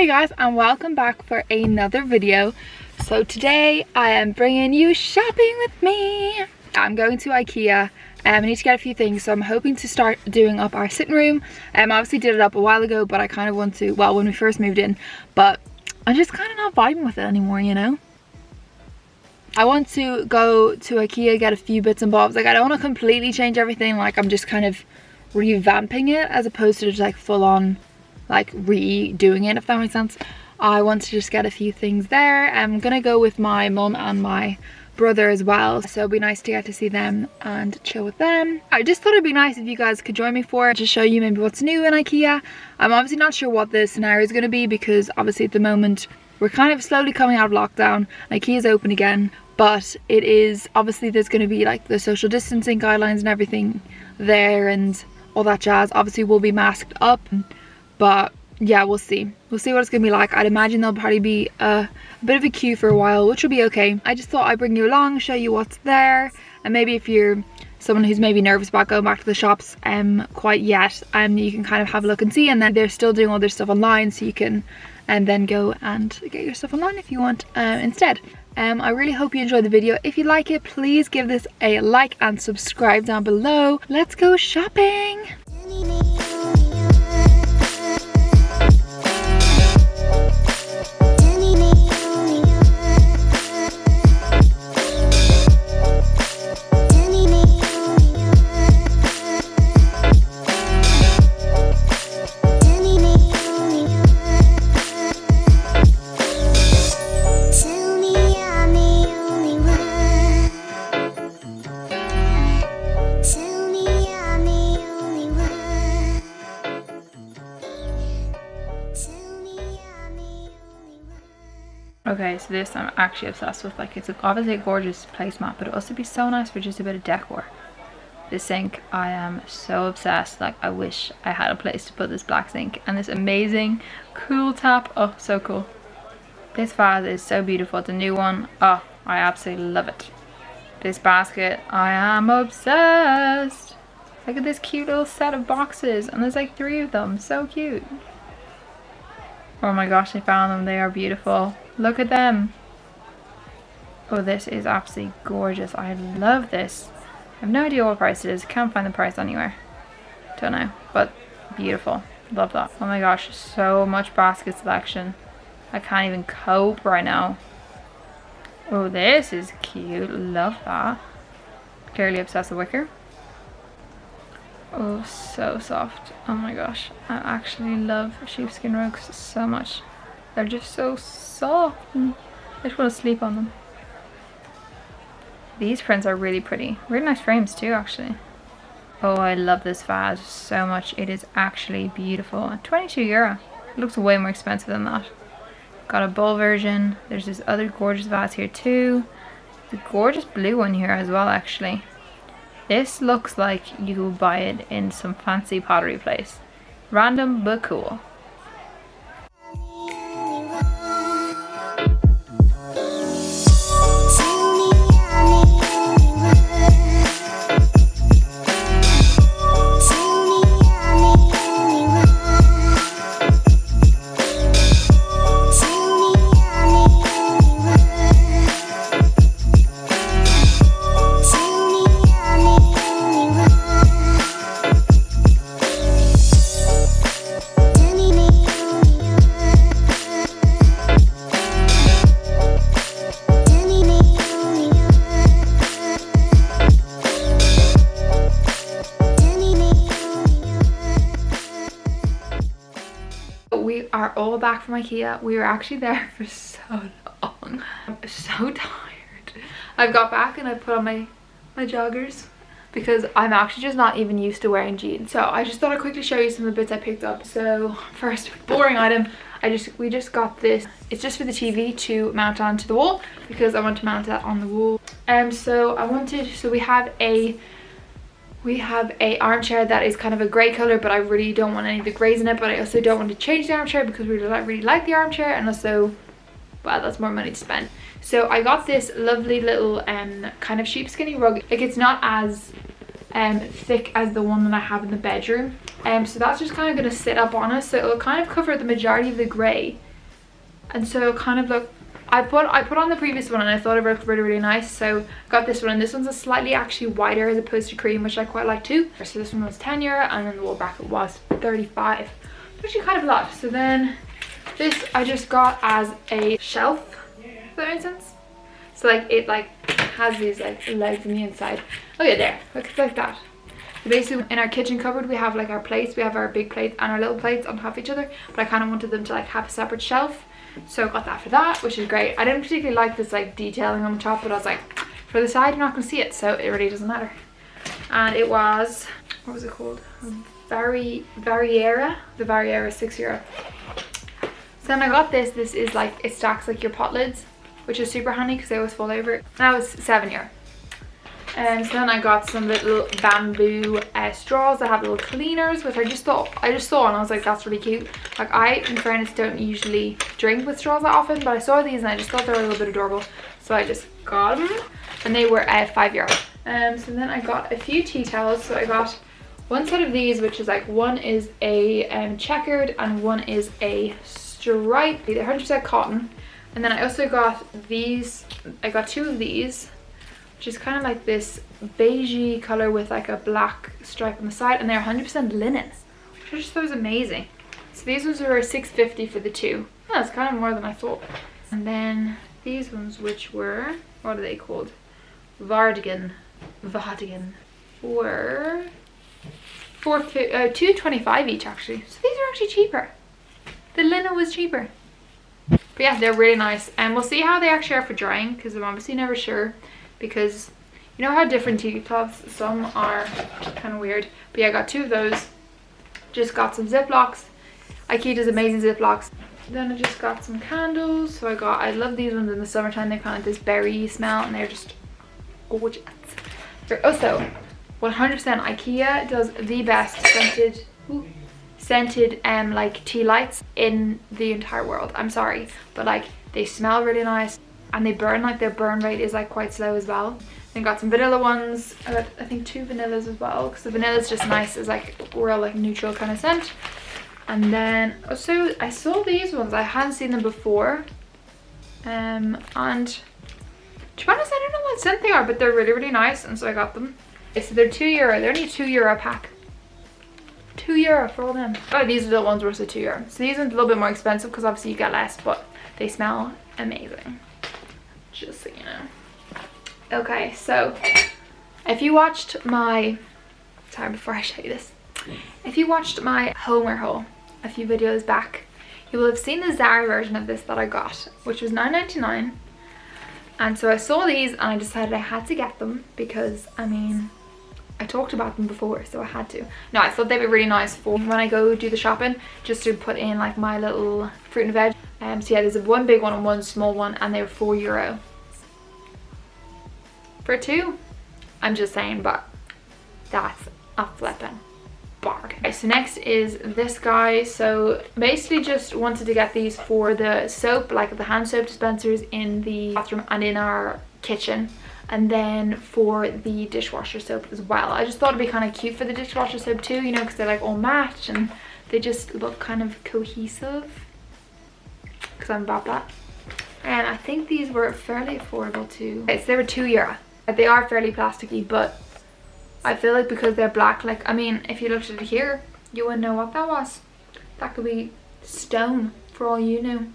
Hey guys, and welcome back for another video. So today I am bringing you shopping with me. I'm going to Ikea. I need to get a few things, so I'm hoping to start doing up our sitting room. I obviously did it up a while ago, but I kind of want to, well, when we first moved in, but I'm just kind of not vibing with it anymore, you know? I want to go to Ikea, get a few bits and bobs. Like, I don't want to completely change everything. Like, I'm just kind of revamping it as opposed to just like full on like redoing it, if that makes sense. I want to just get a few things there. I'm gonna go with my mum and my brother as well, so it'll be nice to get to see them and chill with them. I just thought it'd be nice if you guys could join me for it, to show you maybe what's new in Ikea. I'm obviously not sure what the scenario is going to be, because obviously at the moment we're kind of slowly coming out of lockdown. Ikea's open again, but it is obviously, there's going to be like the social distancing guidelines and everything there and all that jazz. Obviously we'll be masked up, but yeah, we'll see what it's gonna be like. I'd imagine there'll probably be a bit of a queue for a while, which will be okay. I just thought I'd bring you along, show you what's there, and maybe if you're someone who's maybe nervous about going back to the shops quite yet, you can kind of have a look and see. And then they're still doing all their stuff online, so you can then go and get your stuff online if you want instead. I really hope you enjoyed the video. If you like it, please give this a like and subscribe down below. Let's go shopping. Okay, so this I'm actually obsessed with. Like, it's obviously a gorgeous placemat, but it'd also be so nice for just a bit of decor. This sink, I am so obsessed. Like, I wish I had a place to put this black sink. And this amazing cool tap, oh, so cool. This vase is so beautiful. It's a new one. Oh, I absolutely love it. This basket, I am obsessed. Look at this cute little set of boxes, and there's like 3 of them. So cute. Oh my gosh, I found them. They are beautiful. Look at them. Oh, this is absolutely gorgeous. I love this. I have no idea what price it is. Can't find the price anywhere. Don't know, but beautiful. Love that. Oh my gosh, so much basket selection. I can't even cope right now. Oh, this is cute. Love that. Clearly obsessed with wicker. Oh, so soft. Oh my gosh, I actually love sheepskin rugs so much. They're just so soft, and I just want to sleep on them. These prints are really pretty. Really nice frames too, actually. Oh, I love this vase so much. It is actually beautiful. 22 euro. It looks way more expensive than that. Got a bowl version. There's this other gorgeous vase here too. The gorgeous blue one here as well, actually. This looks like you would buy it in some fancy pottery place. Random but cool. We are all back from Ikea. We were actually there for so long. I'm so tired. I've got back and I put on my joggers because I'm actually just not even used to wearing jeans. So I just thought I'd quickly show you some of the bits I picked up. So first, boring item. We just got this. It's just for the TV to mount onto the wall because I want to mount that on the wall. So we have a armchair that is kind of a grey colour, but I really don't want any of the greys in it, but I also don't want to change the armchair because we really like the armchair, and also, well, that's more money to spend. So I got this lovely little kind of sheepskin rug. Like, it's not as thick as the one that I have in the bedroom. So that's just kind of going to sit up on us. So it'll kind of cover the majority of the grey, and so kind of look, I put on the previous one and I thought it looked really, really nice, so I got this one, and this one's a slightly actually wider as opposed to cream, which I quite like too. So this one was €10 and then the wall bracket was 35, which is kind of a lot. So then this I just got as a shelf, if that makes sense. So like it like has these like legs on the inside. Oh yeah, there, looks like that. So basically in our kitchen cupboard we have like our plates, we have our big plates and our little plates on top of each other, but I kind of wanted them to like have a separate shelf, so I got that for that, which is great. I didn't particularly like this like detailing on the top, but I was like, for the side you're not going to see it, so it really doesn't matter. And it was, what was it called? Variera, the Variera, €6. So then I got this is like, it stacks like your pot lids, which is super handy because they always fall over. That was €7. And so then I got some little bamboo straws that have little cleaners, which I just saw and I was like, that's really cute. Like I, in fairness, don't usually drink with straws that often, but I saw these and I just thought they were a little bit adorable, so I just got them, and they were €5. So then I got a few tea towels. So I got one set of these, which is like, one is a checkered and one is a stripe. They're 100% cotton. And then I also got these, I got two of these, which is kind of like this beigey color with like a black stripe on the side, and they're 100% linen, which I just thought was amazing. So these ones were $6.50 for the two. Oh, that's kind of more than I thought. And then these ones, which were, what are they called? Vardigan, were $2.25 each actually. So these are actually cheaper. The linen was cheaper. But yeah, they're really nice, and we'll see how they actually are for drying, because I'm obviously never sure, because you know how different tea cloths, some are kind of weird. But yeah, I got two of those. Just got some Ziplocs. Ikea does amazing Ziplocs. Then I just got some candles. So I love these ones in the summertime. They kind of this berry smell and they're just gorgeous. They're also 100% Ikea does the best scented like tea lights in the entire world. I'm sorry, but like they smell really nice and they burn, like their burn rate is like quite slow as well. Then got some vanilla ones. I got, I think, 2 vanillas as well, because the vanilla is just nice as like real like neutral kind of scent. And then also I saw these ones, I hadn't seen them before, and to be honest I don't know what scent they are, but they're really, really nice, and so I got them. Okay, so they're €2. They're only €2 a pack. €2 for all them. Oh, these are the ones worth €2. So these ones a little bit more expensive because obviously you get less, but they smell amazing, just so you know. Okay, so if you watched my, sorry, before I show you this, if you watched my homeware haul a few videos back, you will have seen the Zara version of this that I got, which was $9.99. And so I saw these and I decided I had to get them because, I mean, I talked about them before, so I had to. No, I thought they'd be really nice for when I go do the shopping, just to put in like my little fruit and veg. So yeah, there's one big one and one small one, and they were €4 for 2. I'm just saying, but that's a flippin' bargain. Okay, so next is this guy. So basically just wanted to get these for the soap, like the hand soap dispensers in the bathroom and in our kitchen, and then for the dishwasher soap as well. I just thought it'd be kind of cute for the dishwasher soap too, you know, because they're like all matched and they just look kind of cohesive, because I'm about that. And I think these were fairly affordable too. Okay, so they were €2. They are fairly plasticky, but I feel like because they're black, like, I mean, if you looked at it here, you wouldn't know what that was. That could be stone for all you know.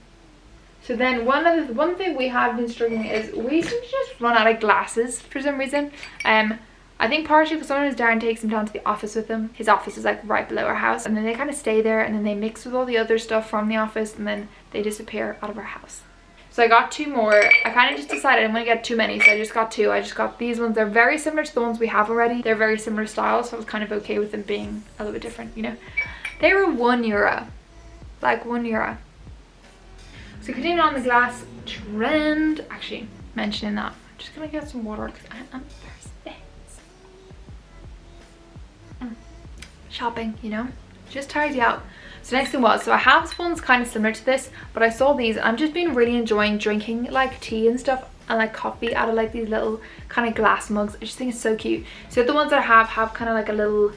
So then one thing we have been struggling is we seem to just run out of glasses for some reason. I think partially because sometimes Darren takes them down to the office with him. His office is like right below our house, and then they kind of stay there and then they mix with all the other stuff from the office and then they disappear out of our house. So I got 2 more. I kind of just decided I'm going to get too many, so I just got 2. I just got these ones. They're very similar to the ones we have already. They're very similar style, so I was kind of okay with them being a little bit different, you know. They were €1. Like €1. So continuing on the glass trend, actually mentioning that, I'm just going to get some water because I am thirsty. Shopping, you know, just tires you out. So next thing was, so I have ones kind of similar to this, but I saw these and I've just been really enjoying drinking like tea and stuff and like coffee out of like these little kind of glass mugs. I just think it's so cute. So the ones that I have kind of like a little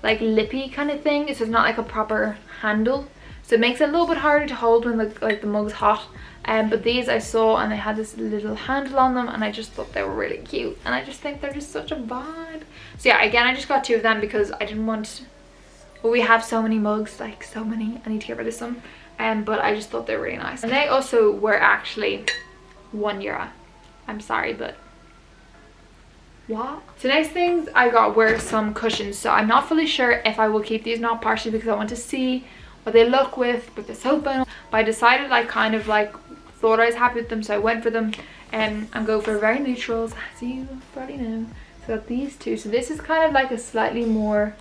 like lippy kind of thing. So it's not like a proper handle. so it makes it a little bit harder to hold when the mug's hot. But these I saw and they had this little handle on them, and I just thought they were really cute, and I just think they're just such a vibe. So yeah, again, I just got 2 of them because I didn't want, well, we have so many mugs, like so many, I need to get rid of some. But I just thought they were really nice, and they also were actually €1. I'm sorry, but what? So next things I got were some cushions. So I'm not fully sure if I will keep these, not partially because I want to see what they look with the sofa and all. But I decided I kind of like thought I was happy with them, so I went for them. And I'm going for very neutrals, as you probably know. So I got these 2. So this is kind of like a slightly more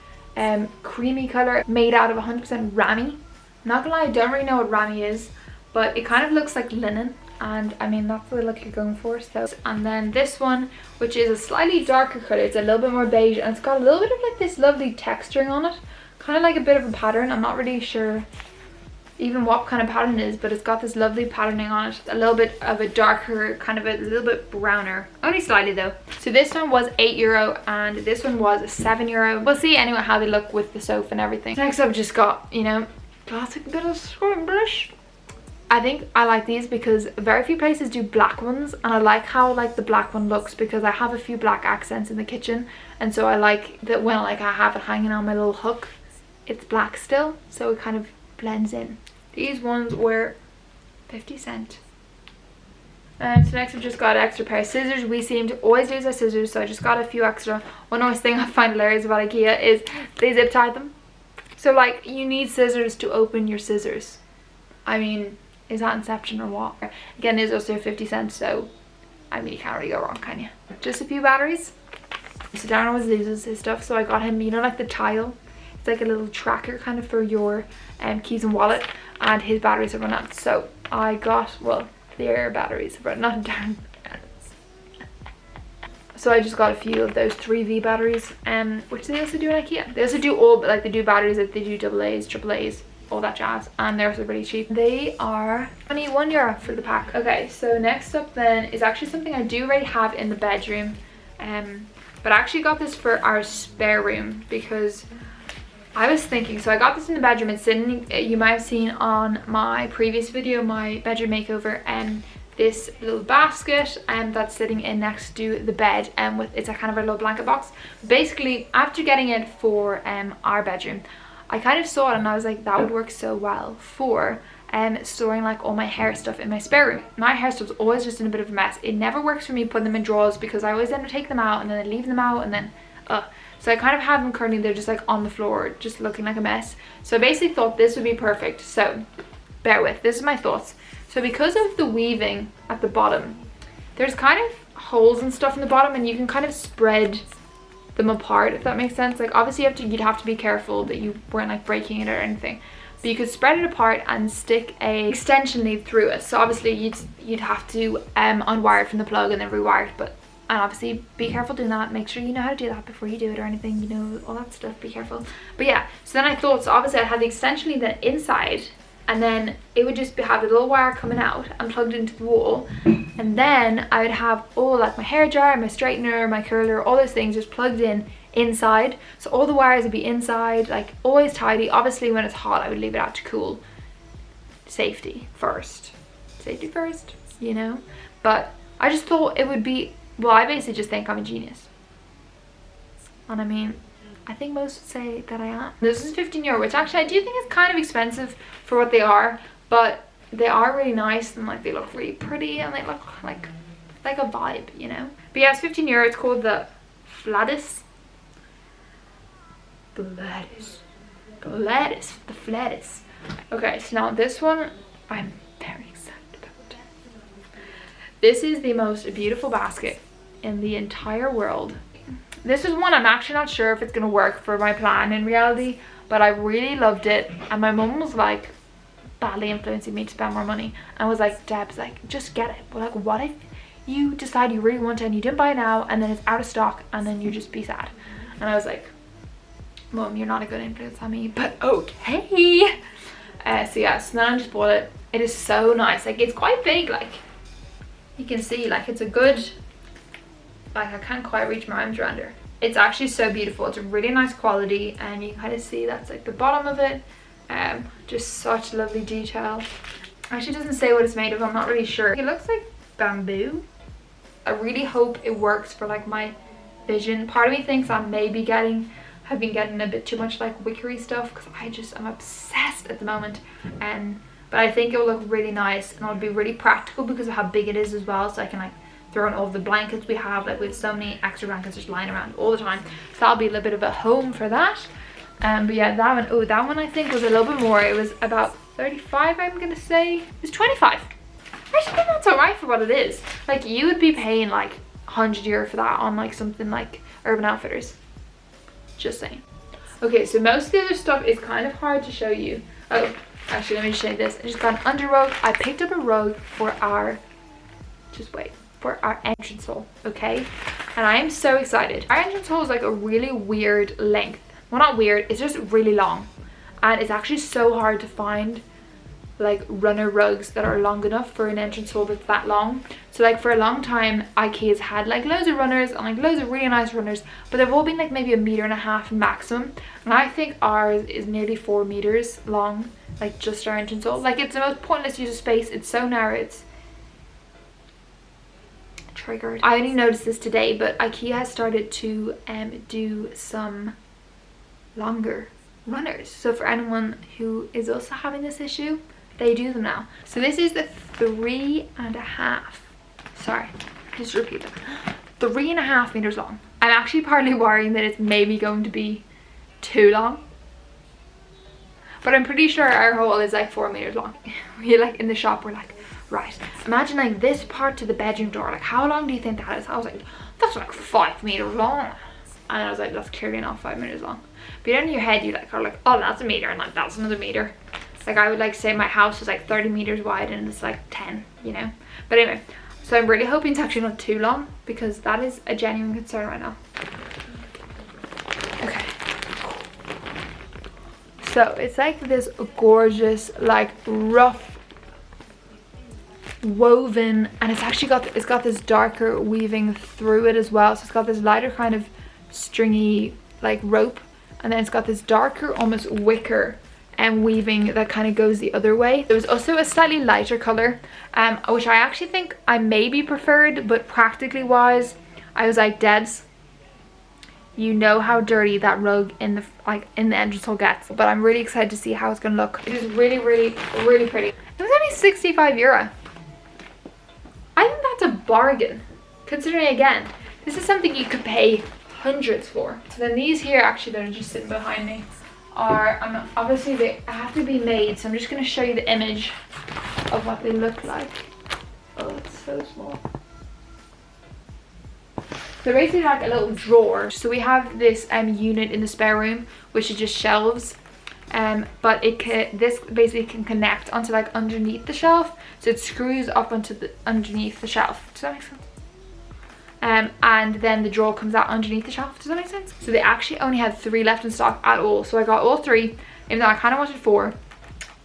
creamy color, made out of 100% ramie. Not gonna lie, I don't really know what ramie is, but it kind of looks like linen, and I mean that's the look you're going for. So, and then this one, which is a slightly darker color, it's a little bit more beige, and it's got a little bit of like this lovely texturing on it, kind of like a bit of a pattern. I'm not really sure even what kind of pattern it is, but it's got this lovely patterning on it, a little bit of a darker, kind of a little bit browner, only slightly though. So this one was €8 and this one was €7. We'll see anyway how they look with the sofa and everything. Next up, just got, you know, classic bit of scrub brush. I think I like these because very few places do black ones, and I like how like the black one looks because I have a few black accents in the kitchen, and so I like that when like I have it hanging on my little hook, it's black still, so it kind of blends in. These ones were 50 cents. So next I've just got an extra pair of scissors. We seem to always lose our scissors, so I just got a few extra. One nice thing I find hilarious about Ikea is they zip tie them. So like you need scissors to open your scissors. I mean, is that Inception or what? Again, it is also 50 cents, so I mean you can't really go wrong, can you? Just a few batteries. So Darren always loses his stuff, so I got him, you know, like the tile. It's like a little tracker kind of for your keys and wallet, and his batteries have run out. So I got, well, their batteries have run, not Darren. So I just got a few of those 3V batteries, which they also do in Ikea. They also do all, like they do batteries, like they do AA's, AAA's, all that jazz, and they're also really cheap. They are €21 for the pack. Okay, so next up then is actually something I do already have in the bedroom, but I actually got this for our spare room because I was thinking, so I got this in the bedroom. It's sitting, you might have seen on my previous video, my bedroom makeover, and this little basket that's sitting in next to the bed, and with it's a kind of a little blanket box. Basically, after getting it for our bedroom, I kind of saw it and I was like, that would work so well for storing like all my hair stuff in my spare room. My hair stuff's always just in a bit of a mess. It never works for me putting them in drawers because I always end up taking them out and then I leave them out, and then so I kind of have them currently, they're just like on the floor, just looking like a mess. So I basically thought this would be perfect. So bear with, this is my thoughts. So because of the weaving at the bottom, there's kind of holes and stuff in the bottom, and you can kind of spread them apart, if that makes sense. Like obviously you'd have to be careful that you weren't like breaking it or anything, but you could spread it apart and stick a extension lead through it. So obviously you'd have to unwire it from the plug and then rewire it, and obviously be careful doing that. Make sure you know how to do that before you do it or anything, you know, all that stuff, be careful. But yeah, so then I thought, so obviously I had the extension lead then inside, and then it would just have a little wire coming out and plugged into the wall, and then I would have all like my hair dryer, my straightener, my curler, all those things just plugged in inside. So all the wires would be inside, like always tidy. Obviously when it's hot I would leave it out to cool. Safety first, you know. But I just thought it would be, well, I basically just think I'm a genius, and I mean, I think most would say that I am. This is €15, which actually I do think is kind of expensive for what they are, but they are really nice, and like they look really pretty, and they look like a vibe, you know. But yeah, it's €15. It's called the Flatus. Okay, so now this one I'm very excited about. This is the most beautiful basket in the entire world. This is one I'm actually not sure if it's gonna work for my plan in reality, but I really loved it, and my mum was like badly influencing me to spend more money, and was like, Deb's like, just get it. But like, what if you decide you really want it and you didn't buy it now, and then it's out of stock, and then you just be sad? And I was like, Mum, you're not a good influence on me, but okay. So yeah, so then I just bought it. It is so nice. Like it's quite big, like you can see, like it's a good, like I can't quite reach my arms around her. It's actually so beautiful. It's a really nice quality, and you can kind of see that's like the bottom of it. Just such lovely detail. Actually doesn't say what it's made of, I'm not really sure. It looks like bamboo. I really hope it works for like my vision. Part of me thinks I may be have been getting a bit too much like wickery stuff, because I'm obsessed at the moment. But I think it will look really nice, and it'll be really practical because of how big it is as well. So I can like throw in all the blankets we have. Like we have so many extra blankets just lying around all the time. So that'll be a little bit of a home for that. But yeah, that one, oh, that one I think was a little bit more. It was about 35, I'm gonna say. It was 25. I actually think that's alright for what it is. Like you would be paying like 100 euro for that on like something like Urban Outfitters. Just saying. Okay, so most of the other stuff is kind of hard to show you. Oh, actually let me just show you this. I just got an under rug. I picked up a rug for our, for our entrance hall, okay? And I am so excited. Our entrance hall is like a really weird length. Well, not weird, it's just really long. And it's actually so hard to find like runner rugs that are long enough for an entrance hall that's that long. So like for a long time Ikea's had like loads of runners and like loads of really nice runners, but they've all been like maybe 1.5 meters maximum, and I think ours is nearly 4 meters long, like just our entrance hall. Like it's the most pointless use of space. It's so narrow, it's triggered. I only noticed this today, but Ikea has started to do some longer runners. So for anyone who is also having this issue, they do them now. So this is the 3.5, sorry, just repeat that, 3.5 meters long. I'm actually partly worrying that it's maybe going to be too long, but I'm pretty sure our hall is like 4 meters long. We like in the shop, we're like, right, imagine like this part to the bedroom door, like how long do you think that is? I was like, that's like 5 meters long. And I was like, that's clearly not 5 meters long. But then in your head you like are like, oh, that's a meter, and like that's another meter. Like I would like say my house is like 30 meters wide and it's like 10, you know. But anyway, so I'm really hoping it's actually not too long, because that is a genuine concern right now. Okay. So it's like this gorgeous, like rough woven, and it's actually got this darker weaving through it as well. So it's got this lighter kind of stringy like rope, and then it's got this darker almost wicker and weaving that kind of goes the other way. There was also a slightly lighter color, which I actually think I maybe preferred, but practically wise I was like, Debs, you know how dirty that rug in the entrance hall gets. But I'm really excited to see how it's gonna look. It is really pretty. It was only 65 euro. I think that's a bargain, considering again this is something you could pay hundreds for. So then these here, actually, that are just sitting behind me are, obviously they have to be made, so I'm just going to show you the image of what they look like. Oh, it's so small. They're basically like a little drawer. So we have this unit in the spare room, which is just shelves, but this basically can connect onto like underneath the shelf, so it screws up onto underneath the shelf. Does that make sense? And then the drawer comes out underneath the shelf. Does that make sense? So they actually only had 3 left in stock at all, so I got all 3, even though I kind of wanted 4.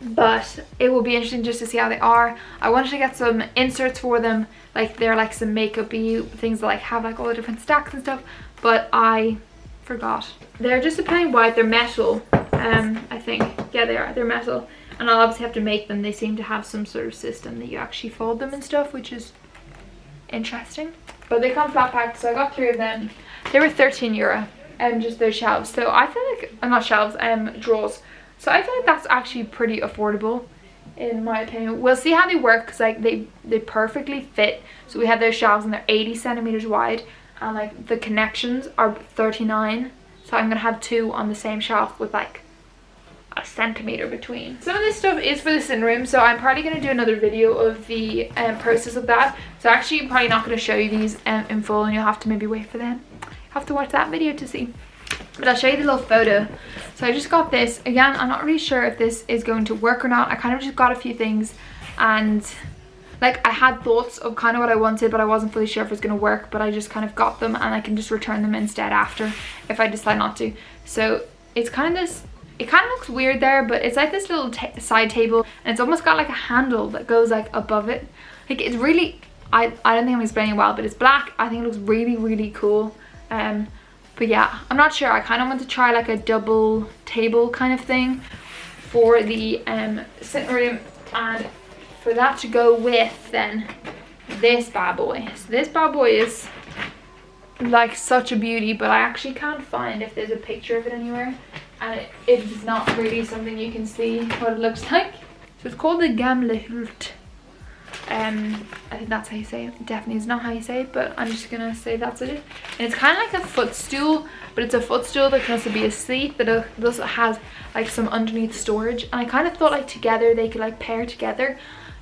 But it will be interesting just to see how they are. I wanted to get some inserts for them, like they're like some makeup-y things that like have like all the different stacks and stuff, but I forgot. They're just a plain white. They're metal, I think. Yeah, they are. They're metal, and I'll obviously have to make them. They seem to have some sort of system that you actually fold them and stuff, which is interesting. But they come flat packed, so I got 3 of them. They were 13 euro, just those shelves. So I feel like, not shelves, drawers. So I feel like that's actually pretty affordable, in my opinion. We'll see how they work, because like they perfectly fit. So we have those shelves and they're 80 centimeters wide, and like the connections are 39. So I'm gonna have 2 on the same shelf with like a centimeter between. Some of this stuff is for the sitting room, so I'm probably going to do another video of the process of that. So actually I'm probably not going to show you these in full, and you'll have to maybe wait for them. You have to watch that video to see. But I'll show you the little photo. So I just got this. Again, I'm not really sure if this is going to work or not. I kind of just got a few things, and like I had thoughts of kind of what I wanted, but I wasn't fully sure if it was going to work. But I just kind of got them, and I can just return them instead after if I decide not to. So it's kind of this, it kind of looks weird there, but it's like this little side table, and it's almost got like a handle that goes like above it. Like it's really, I don't think I'm explaining well, but it's black. I think it looks really cool. But yeah, I'm not sure. I kind of want to try like a double table kind of thing, for the sitting room, and for that to go with then this bad boy. So this bad boy is like such a beauty, but I actually can't find if there's a picture of it anywhere, and it's not really something you can see what it looks like. So it's called the Gamle Hult. I think that's how you say it. It definitely is not how you say it, but I'm just gonna say that's it. And it's kind of like a footstool, but it's a footstool that can also be a seat, but it also has like some underneath storage. And I kind of thought like together they could like pair together.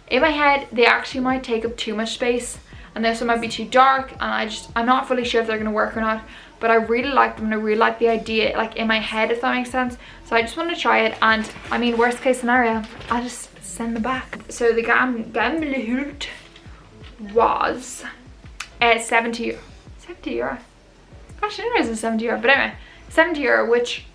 In my head they actually might take up too much space, and this one might be too dark, and I'm not fully sure if they're gonna work or not. But I really like them and I really like the idea, like in my head, if that makes sense. So I just want to try it, and I mean, worst case scenario, I'll just send them back. So the Gamle Hult was 70 euro. Gosh, I didn't realize it was 70 euro, but anyway, 70 euro, which,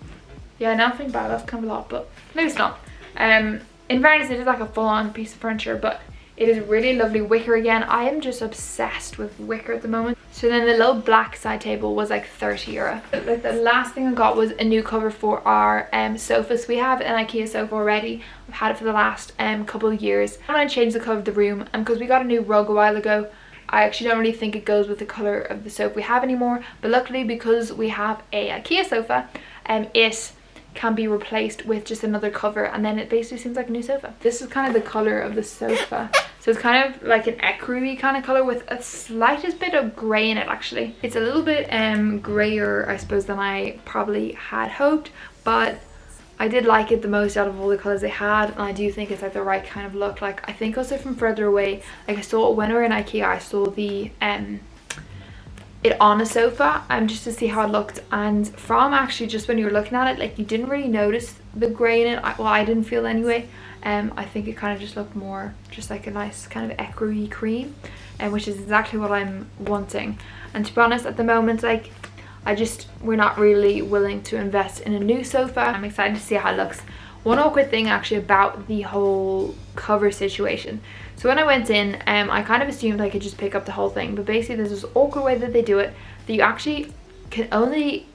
yeah, now I think about it, that's kind of a lot, but maybe it's not. In fairness, it is like a full-on piece of furniture, but it is really lovely wicker again. I am just obsessed with wicker at the moment. So then the little black side table was like 30 euro. Like the last thing I got was a new cover for our sofas. We have an Ikea sofa already. I've had it for the last couple of years. I'm gonna change the color of the room, and because we got a new rug a while ago, I actually don't really think it goes with the color of the sofa we have anymore. But luckily, because we have a Ikea sofa, it can be replaced with just another cover, and then it basically seems like a new sofa. This is kind of the color of the sofa. So it's kind of like an ecru-y kind of color with a slightest bit of grey in it actually. It's a little bit grayer, I suppose, than I probably had hoped, but I did like it the most out of all the colors they had, and I do think it's like the right kind of look. Like I think also from further away, like I saw when we were in Ikea, I saw the it on a sofa just to see how it looked, and from actually just when you were looking at it, like you didn't really notice the grey in it. Well, I didn't feel anyway. I think it kind of just looked more just like a nice kind of ecru-y cream, which is exactly what I'm wanting. And to be honest, at the moment, like we're not really willing to invest in a new sofa. I'm excited to see how it looks. One awkward thing actually about the whole cover situation. So when I went in, I kind of assumed I could just pick up the whole thing, but basically there's this awkward way that they do it, that you actually can only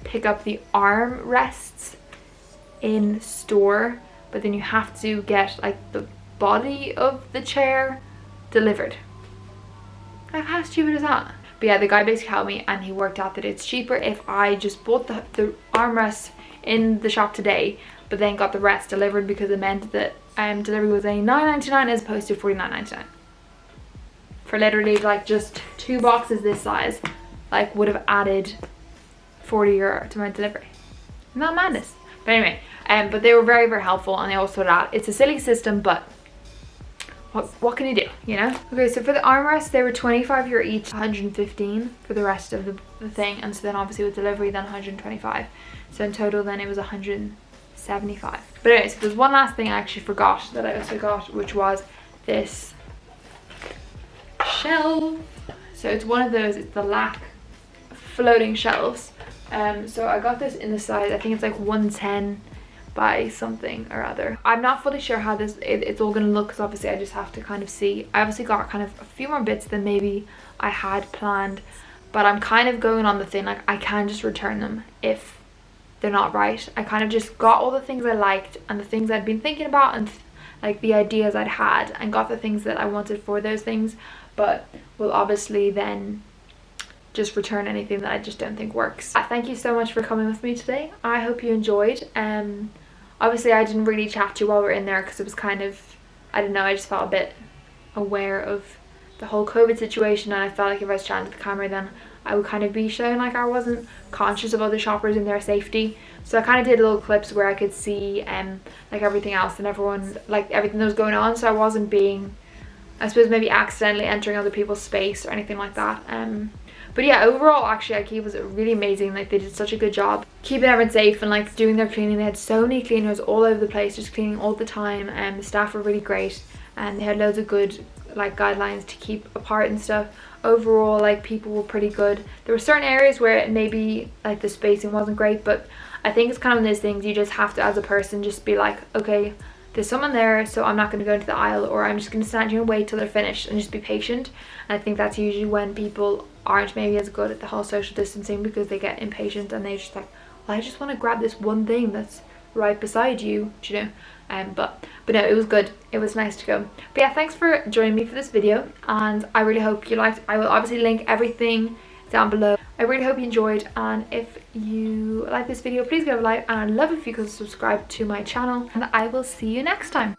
pick up the arm rests in store, but then you have to get like the body of the chair delivered. Like, how stupid is that? But yeah, the guy basically helped me, and he worked out that it's cheaper if I just bought the armrest in the shop today, but then got the rest delivered, because it meant that delivery was only $9.99 as opposed to $49.99 for literally like just 2 boxes this size. Like would have added 40 euro to my delivery. Isn't that madness? But anyway, but they were very, very helpful, and they also that it's a silly system, but what can you do, you know? Okay, so for the armrests, they were 25 euro each, 115 for the rest of the thing, and so then obviously with delivery then 125. So in total then it was 175. But anyway, so there's one last thing I actually forgot that I also got, which was this shelf. So it's one of those, it's the LAC floating shelves. So I got this in the size, I think it's like 110 by something or other. I'm not fully sure how it's all gonna look, because obviously I just have to kind of see. I obviously got kind of a few more bits than maybe I had planned, but I'm kind of going on the thing like I can just return them if they're not right. I kind of just got all the things I liked and the things I'd been thinking about and like the ideas I'd had, and got the things that I wanted for those things, but will obviously then just return anything that I just don't think works. Thank you so much for coming with me today. I hope you enjoyed. Obviously I didn't really chat to you while we were in there, because it was kind of, I don't know, I just felt a bit aware of the whole COVID situation, and I felt like if I was chatting to the camera then I would kind of be showing like I wasn't conscious of other shoppers and their safety. So I kind of did little clips where I could see like everything else and everyone, like everything that was going on, so I wasn't being, I suppose, maybe accidentally entering other people's space or anything like that. But yeah, overall actually Ikea was really amazing. Like they did such a good job keeping everyone safe and like doing their cleaning. They had so many cleaners all over the place, just cleaning all the time, and the staff were really great, and they had loads of good like guidelines to keep apart and stuff. Overall, like people were pretty good. There were certain areas where maybe like the spacing wasn't great, but I think it's kind of one of those things you just have to, as a person, just be like, okay, there's someone there, so I'm not going to go into the aisle, or I'm just going to stand here and wait till they're finished, and just be patient. And I think that's usually when people aren't maybe as good at the whole social distancing, because they get impatient and they just like, well, I just want to grab this one thing that's right beside you, do you know. But no, it was good. It was nice to go. But yeah, thanks for joining me for this video, and I really hope you liked. I will obviously link everything down below. I really hope you enjoyed, and if you like this video, please give it a like, and I'd love if you could subscribe to my channel, and I will see you next time.